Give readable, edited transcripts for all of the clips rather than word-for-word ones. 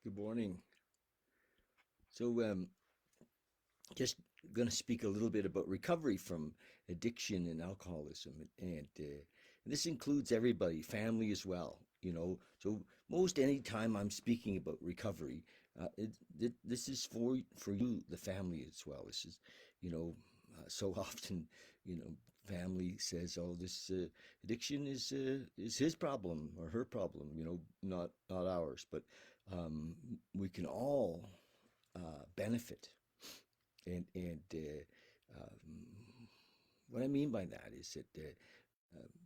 Good morning. So, just going to speak a little bit about recovery from addiction and alcoholism, and this includes everybody, family as well. So most any time I'm speaking about recovery, this is for you, the family as well. This is, you know, so often, you know, family says, "Oh, this addiction is his problem or her problem," not ours. But um, we can all benefit. And what I mean by that is that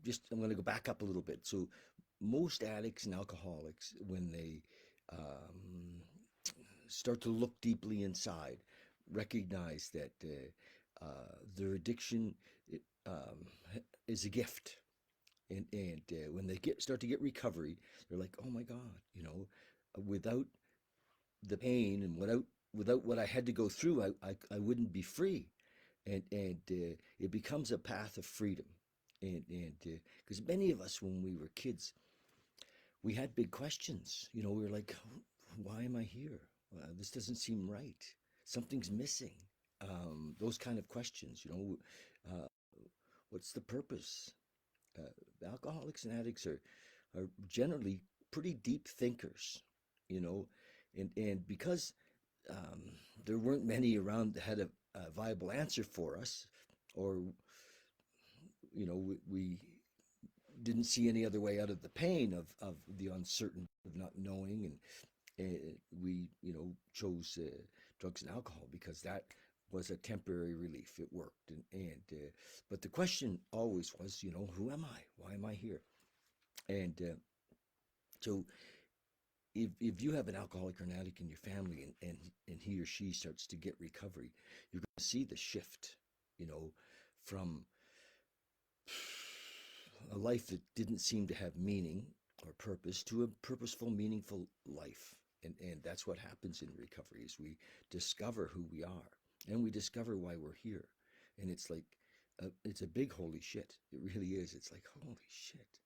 just I'm going to go back up a little bit. So most addicts and alcoholics, when they um, start to look deeply inside, recognize that their addiction um, is a gift. And when they start to get recovery, they're like, oh my God, without the pain and without what I had to go through, I wouldn't be free. And it becomes a path of freedom. And because many of us, when we were kids, we had big questions. We were like, why am I here? This doesn't seem right. Something's missing. Those kind of questions. Uh, what's the purpose? Alcoholics and addicts are generally pretty deep thinkers, you know, and because um, there weren't many around that had a viable answer for us, or we didn't see any other way out of the pain of the uncertainty of not knowing, and we chose drugs and alcohol because that was a temporary relief. It worked, and but the question always was, who am I? Why am I here? And so if you have an alcoholic or an addict in your family, and he or she starts to get recovery, you're going to see the shift, from a life that didn't seem to have meaning or purpose to a purposeful, meaningful life. And that's what happens in recovery is we discover who we are, and we discover why we're here. And it's like, it's a big holy shit. It really is. It's like, holy shit.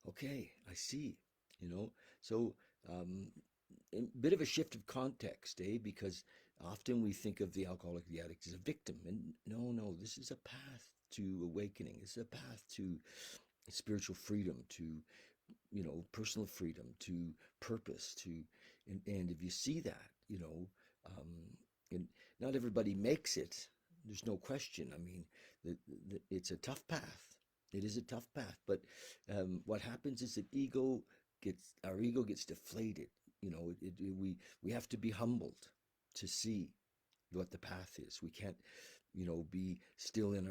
Okay, I see, you know. So, um, a bit of a shift of context, eh? Because often we think of the alcoholic, the addict, as a victim. And no, this is a path to awakening. It's a path to spiritual freedom, to personal freedom, to purpose, and if you see that, um, and not everybody makes it. There's no question. I mean, it's a tough path. It is a tough path, but what happens is that our ego gets deflated. We have to be humbled to see what the path is. We can't, be still in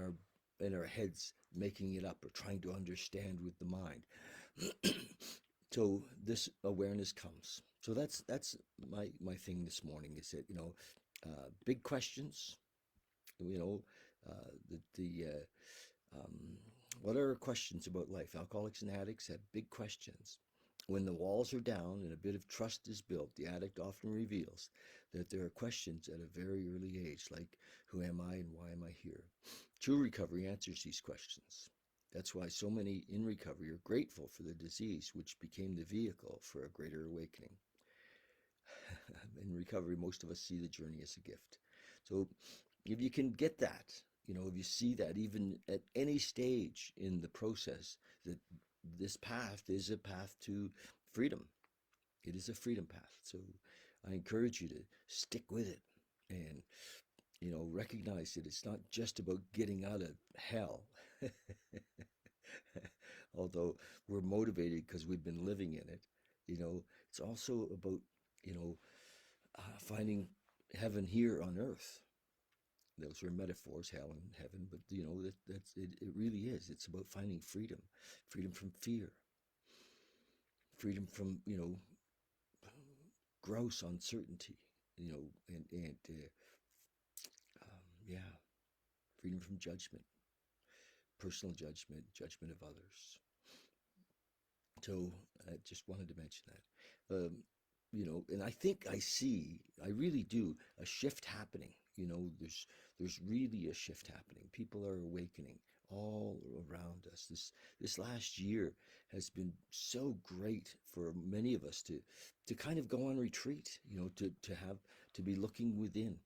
our heads making it up or trying to understand with the mind. So this awareness comes. So that's my thing this morning is that big questions. You know, the what are questions about life? Alcoholics and addicts have big questions. When the walls are down and a bit of trust is built, the addict often reveals that there are questions at a very early age, like, who am I and why am I here? True recovery answers these questions. That's why so many in recovery are grateful for the disease, which became the vehicle for a greater awakening. In recovery, most of us see the journey as a gift. So if you can get that, if you see that even at any stage in the process, that this path is a path to freedom. It is a freedom path. So I encourage you to stick with it and, recognize that it's not just about getting out of hell. Although we're motivated because we've been living in it, it's also about, finding heaven here on earth. Those are metaphors, hell and heaven, but that's it. It really is. It's about finding freedom, freedom from fear, freedom from gross uncertainty, and yeah, freedom from judgment, personal judgment, judgment of others. So I just wanted to mention that. And I think I really do, a shift happening. There's really a shift happening. People are awakening all around us. This last year has been so great for many of us to kind of go on retreat, to be looking within.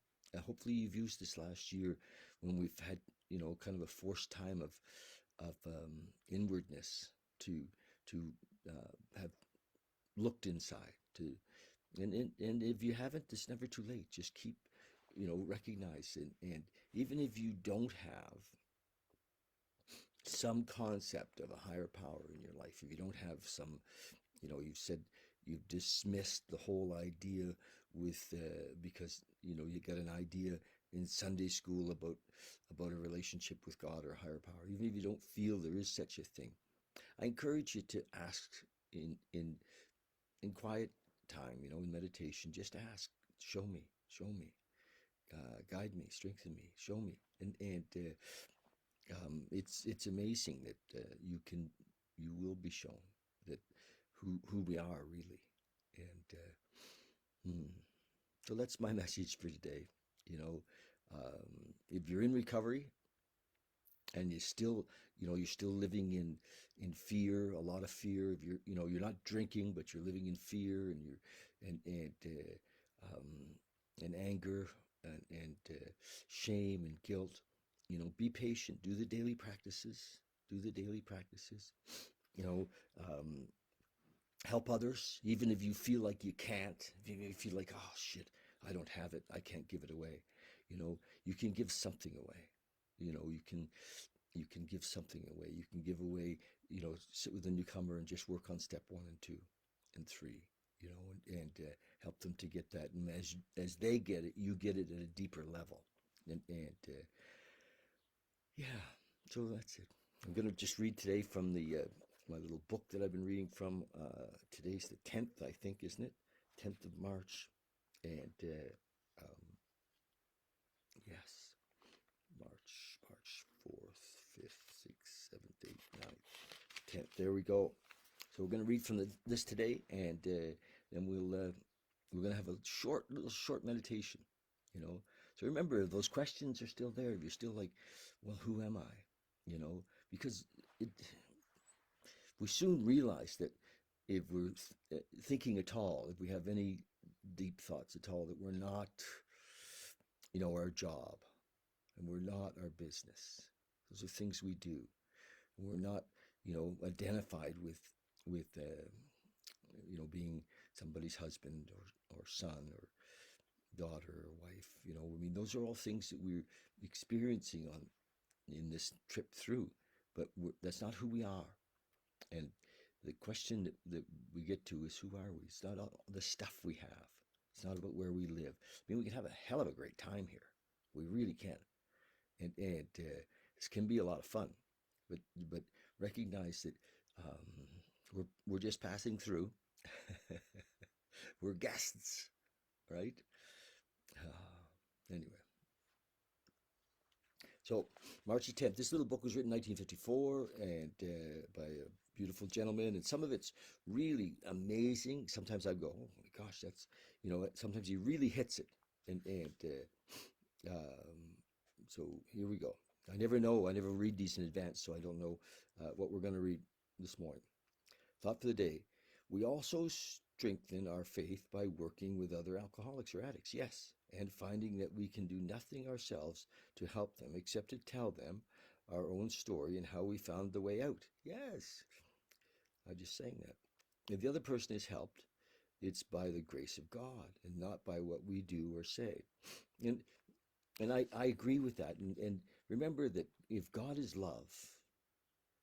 Hopefully you've used this last year when we've had, kind of a forced time of inwardness to have looked inside to and if you haven't, it's never too late. Just keep, recognize it. And even if you don't have some concept of a higher power in your life, if you don't have some, you've said you've dismissed the whole idea with because you got an idea in Sunday school about a relationship with God or a higher power, even if you don't feel there is such a thing, I encourage you to ask in quiet time, in meditation. Just ask, show me, guide me, strengthen me, show me. And it's amazing that you will be shown that who we are really. And so that's my message for today. If you're in recovery and you're still living in fear, a lot of fear. If you're not drinking, but you're living in fear and anger and shame and guilt, be patient. Do the daily practices. You know, um, Help others, even if you feel like you can't. If you feel like, oh shit, I don't have it, I can't give it away. You can give something away. You can give something away. You can give away, sit with a newcomer and just work on step 1 and 2 and 3, and help them to get that. And as they get it, you get it at a deeper level. And yeah, so that's it. I'm going to just read today from the my little book that I've been reading from. Today's the 10th, I think, isn't it? 10th of March. And yes, March 4th, 5th, 6th, 7th, 8th, 9th, 10th. There we go. So we're going to read from this today, and then we're going to have a little short meditation. So remember, those questions are still there. If you're still like, well, who am I? Because we soon realize that if we're thinking at all, if we have any deep thoughts at all, that we're not, our job, and we're not our business. Those are things we do. We're not, identified with being somebody's husband or son or daughter or wife. Those are all things that we're experiencing in this trip through, but that's not who we are. And the question that we get to is, who are we? It's not all the stuff we have. It's not about where we live. We can have a hell of a great time here. We really can. And this can be a lot of fun. But recognize that we're just passing through. We're guests, right? Anyway. So, March the 10th, this little book was written in 1954 and by a beautiful gentleman, and some of it's really amazing. Sometimes I go, oh my gosh, that's, sometimes he really hits it. And so here we go. I never know. I never read these in advance, so I don't know what we're going to read this morning. Thought for the day. We also strengthen our faith by working with other alcoholics or addicts. Yes. And finding that we can do nothing ourselves to help them except to tell them our own story and how we found the way out. Yes. I'm just saying that. If the other person is helped, it's by the grace of God and not by what we do or say. And I agree with that. And remember that if God is love,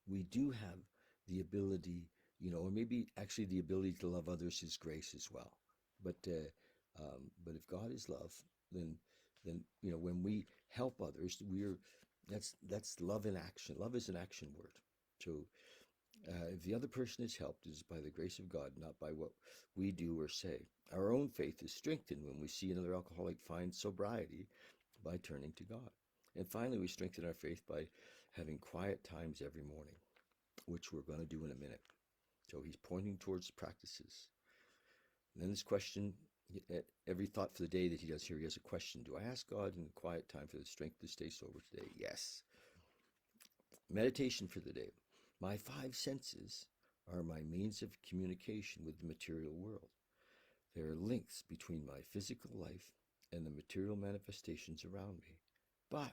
we do have the ability, or maybe actually the ability to love others is grace as well. But if God is love, then when we help others, that's love in action. Love is an action word. So if the other person is helped, it is by the grace of God, not by what we do or say. Our own faith is strengthened when we see another alcoholic find sobriety by turning to God. And finally, we strengthen our faith by having quiet times every morning, which we're going to do in a minute. So he's pointing towards practices. And then this question, every thought for the day that he does here, he has a question. Do I ask God in the quiet time for the strength to stay sober today? Yes. Meditation for the day. My five senses are my means of communication with the material world. They are links between my physical life and the material manifestations around me. But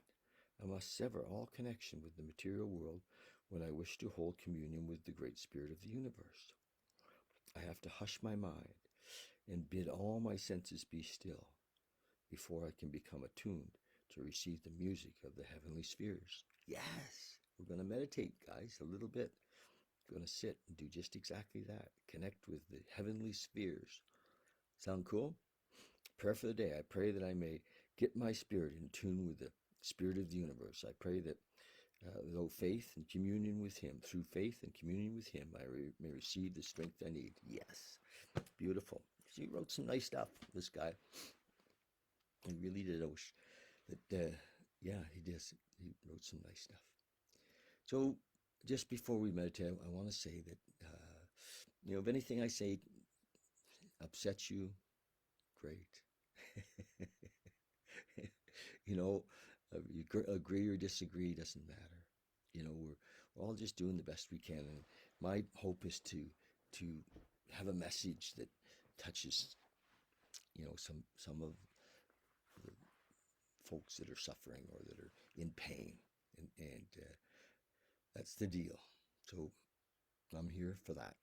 I must sever all connection with the material world when I wish to hold communion with the Great Spirit of the universe. I have to hush my mind and bid all my senses be still before I can become attuned to receive the music of the heavenly spheres. Yes, we're going to meditate, guys, a little bit. We're going to sit and do just exactly that. Connect with the heavenly spheres. Sound cool? Prayer for the day. I pray that I may get my spirit in tune with the spirit of the universe. I pray that through faith and communion with him, I may receive the strength I need. Yes. Beautiful. He wrote some nice stuff, this guy. He really did. Yeah, he does. He wrote some nice stuff. So just before we meditate, I want to say that, if anything I say upsets you, great. You agree or disagree, doesn't matter. We're all just doing the best we can. And my hope is to have a message that touches, some of the folks that are suffering or that are in pain. And that's the deal. So I'm here for that.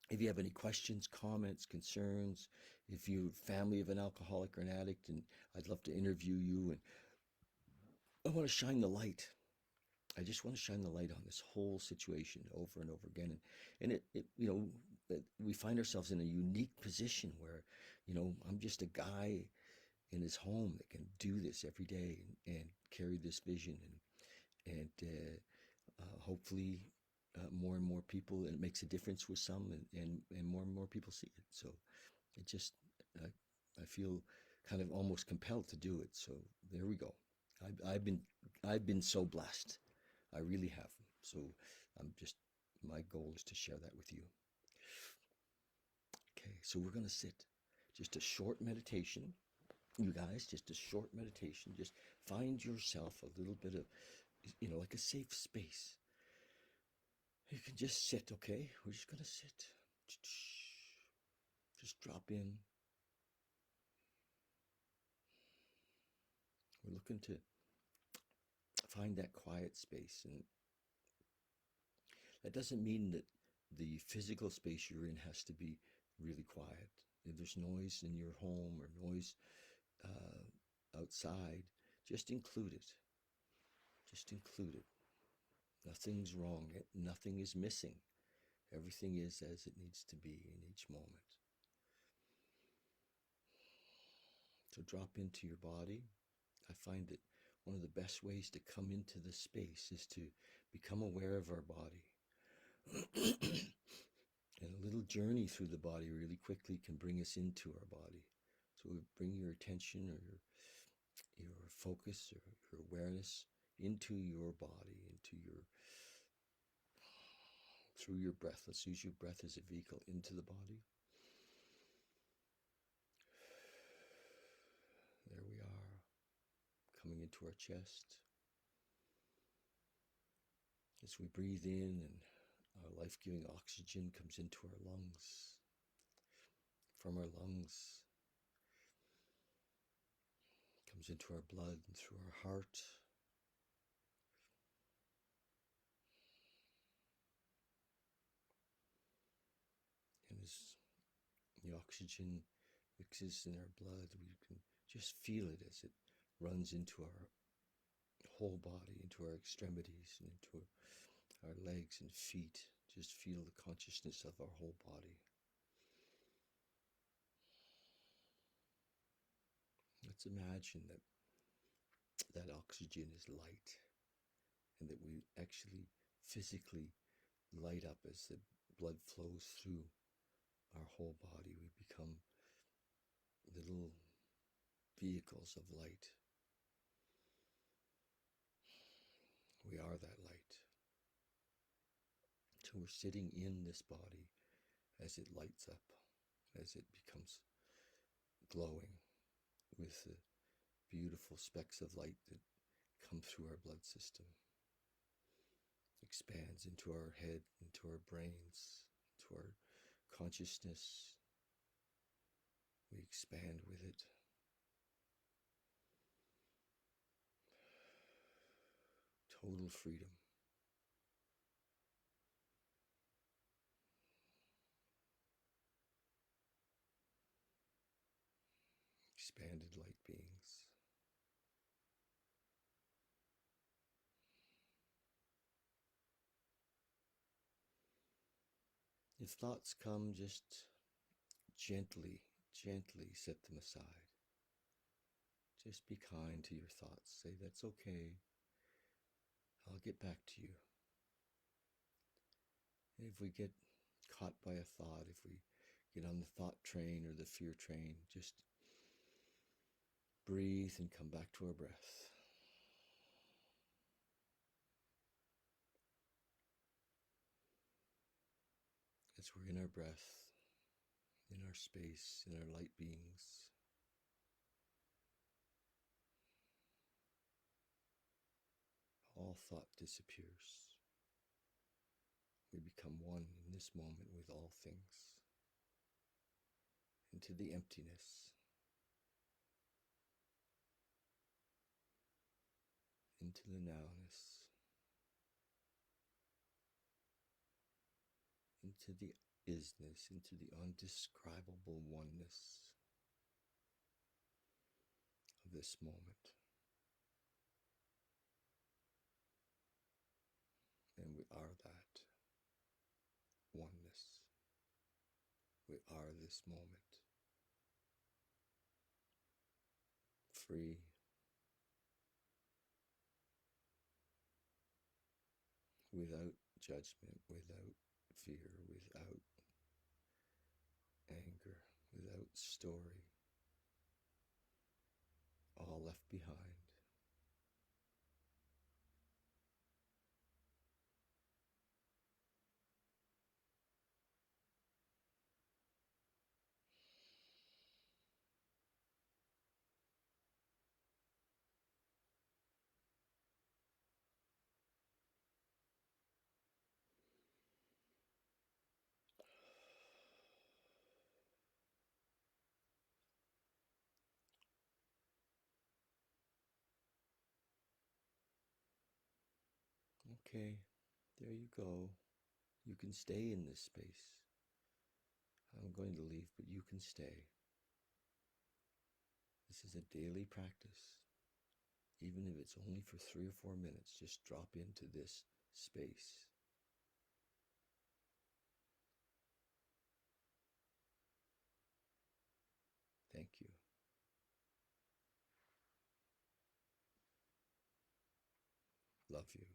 If you have any questions, comments, concerns, if you're family of an alcoholic or an addict, and I'd love to interview you, and I want to shine the light. I just want to shine the light on this whole situation over and over again. And we find ourselves in a unique position where, I'm just a guy in his home that can do this every day and carry this vision. And hopefully more and more people, and it makes a difference with some, and more people see it. So it just, I feel kind of almost compelled to do it. So there we go. I've been so blessed. I really have. So my goal is to share that with you. Okay, so we're going to sit. Just a short meditation. You guys, just a short meditation. Just find yourself a little bit of, like a safe space. You can just sit, okay? We're just going to sit. Just drop in. We're looking to find that quiet space. And that doesn't mean that the physical space you're in has to be really quiet. If there's noise in your home or noise outside, just include it. Just include it. Nothing's wrong. Nothing is missing. Everything is as it needs to be in each moment. So drop into your body. I find that one of the best ways to come into the space is to become aware of our body. And a little journey through the body really quickly can bring us into our body. So bring your attention or your focus or your awareness into your body, through your breath. Let's use your breath as a vehicle into the body. There we are, coming into our chest. As we breathe in, and our life-giving oxygen comes into our lungs. From our lungs, comes into our blood and through our heart. And as the oxygen mixes in our blood, we can just feel it as it runs into our whole body, into our extremities, and into our legs and feet. Just feel the consciousness of our whole body. Let's imagine that oxygen is light, and that we actually physically light up as the blood flows through our whole body. We become little vehicles of light. We are that light. So we're sitting in this body as it lights up, as it becomes glowing with the beautiful specks of light that come through our blood system. expands into our head, into our brains, into our consciousness. We expand with it. Total freedom. Expanded light beings. If thoughts come, just gently set them aside. Just be kind to your thoughts. Say, that's okay. I'll get back to you. And if we get caught by a thought, if we get on the thought train or the fear train, just breathe and come back to our breath. As we're in our breath, in our space, in our light beings, all thought disappears. We become one in this moment with all things, into the emptiness, into the nowness, into the isness, into the undescribable oneness of this moment. And we are that oneness. We are this moment. Free. Without judgment, without fear, without anger, without story. All left behind. Okay, there you go. You can stay in this space. I'm going to leave, but you can stay. This is a daily practice. Even if it's only for 3 or 4 minutes, just drop into this space. Thank you. Love you.